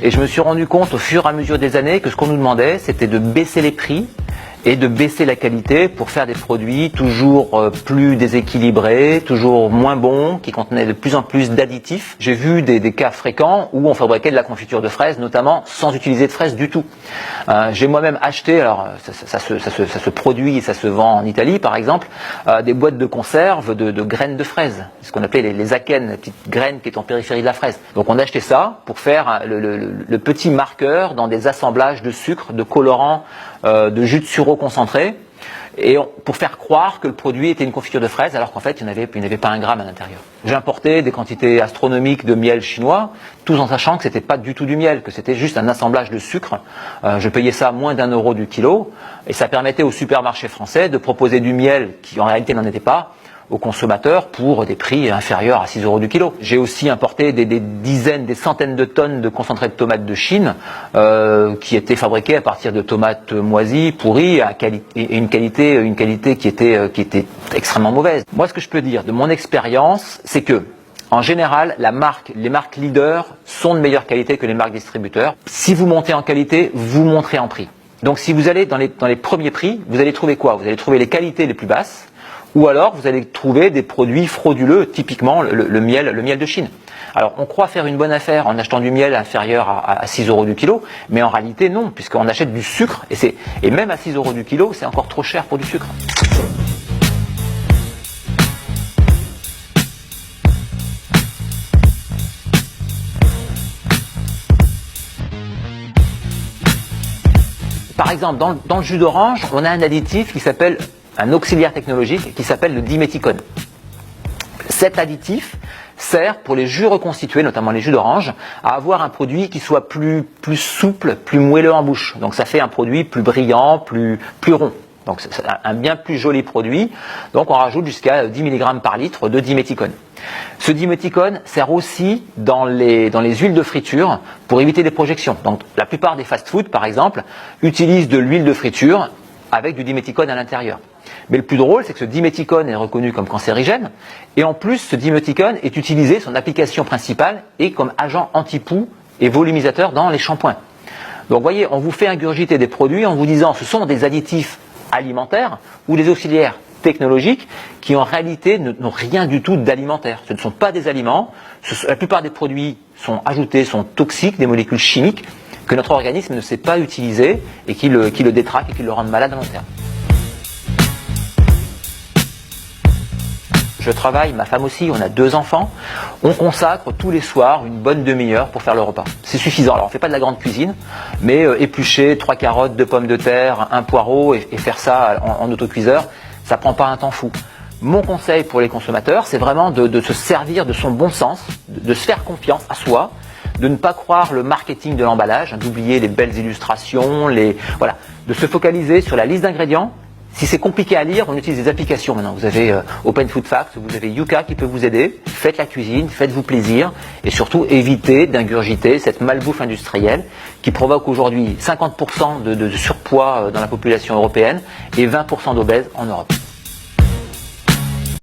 Et je me suis rendu compte au fur et à mesure des années que ce qu'on nous demandait, c'était de baisser les prix et de baisser la qualité pour faire des produits toujours plus déséquilibrés, toujours moins bons, qui contenaient de plus en plus d'additifs. J'ai vu des cas fréquents où on fabriquait de la confiture de fraises, notamment sans utiliser de fraises du tout. J'ai moi-même acheté, alors ça se produit et ça se vend en Italie par exemple, des boîtes de conserve de graines de fraises, ce qu'on appelait les akènes, les petites graines qui étaient en périphérie de la fraise. Donc on a acheté ça pour faire le petit marqueur dans des assemblages de sucre, de colorants, de jus de sureau concentré, et pour faire croire que le produit était une confiture de fraises, alors qu'en fait il n'y avait pas un gramme à l'intérieur. J'ai importé des quantités astronomiques de miel chinois, tout en sachant que c'était pas du tout du miel, que c'était juste un assemblage de sucre. Je payais ça moins d'1 € du kilo, et ça permettait aux supermarchés français de proposer du miel qui en réalité n'en était pas aux consommateurs pour des prix inférieurs à 6 € du kilo. J'ai aussi importé des dizaines, des centaines de tonnes de concentré de tomates de Chine qui étaient fabriquées à partir de tomates moisies, pourries, et une qualité qui était extrêmement mauvaise. Moi, ce que je peux dire de mon expérience, c'est que en général, les marques leaders sont de meilleure qualité que les marques distributeurs. Si vous montez en qualité, vous monterez en prix. Donc si vous allez dans les premiers prix, vous allez trouver quoi? Vous allez trouver les qualités les plus basses, ou alors vous allez trouver des produits frauduleux, typiquement le miel de Chine. Alors on croit faire une bonne affaire en achetant du miel inférieur à 6 € du kilo, mais en réalité non, puisqu'on achète du sucre, et même à 6 € du kilo, c'est encore trop cher pour du sucre. Par exemple, dans le jus d'orange, on a un additif qui s'appelle un auxiliaire technologique qui s'appelle le diméthicone. Cet additif sert pour les jus reconstitués, notamment les jus d'orange, à avoir un produit qui soit plus souple, plus moelleux en bouche. Donc ça fait un produit plus brillant, plus rond. Donc c'est un bien plus joli produit. Donc on rajoute jusqu'à 10 mg par litre de diméthicone. Ce diméthicone sert aussi dans les huiles de friture pour éviter les projections. Donc la plupart des fast-food, par exemple, utilisent de l'huile de friture avec du diméthicone à l'intérieur. Mais le plus drôle, c'est que ce diméthicone est reconnu comme cancérigène, et en plus, ce diméthicone est utilisé, son application principale est comme agent anti-poux et volumisateur dans les shampoings. Donc vous voyez, on vous fait ingurgiter des produits en vous disant ce sont des additifs alimentaires ou des auxiliaires technologiques qui en réalité n'ont rien du tout d'alimentaire. Ce ne sont pas des aliments, la plupart des produits sont ajoutés, sont toxiques, des molécules chimiques que notre organisme ne sait pas utiliser et qui le détraquent et qui le rendent malade à long terme. Je travaille, ma femme aussi, on a 2 enfants. On consacre tous les soirs une bonne demi-heure pour faire le repas. C'est suffisant. Alors on ne fait pas de la grande cuisine, mais éplucher 3 carottes, 2 pommes de terre, un poireau et faire ça en autocuiseur, ça prend pas un temps fou. Mon conseil pour les consommateurs, c'est vraiment de se servir de son bon sens, de se faire confiance à soi, de ne pas croire le marketing de l'emballage, d'oublier les belles illustrations, de se focaliser sur la liste d'ingrédients. Si c'est compliqué à lire, on utilise des applications maintenant. Vous avez Open Food Facts, vous avez Yuka qui peut vous aider. Faites la cuisine, faites-vous plaisir et surtout évitez d'ingurgiter cette malbouffe industrielle qui provoque aujourd'hui 50% de surpoids dans la population européenne et 20% d'obèses en Europe.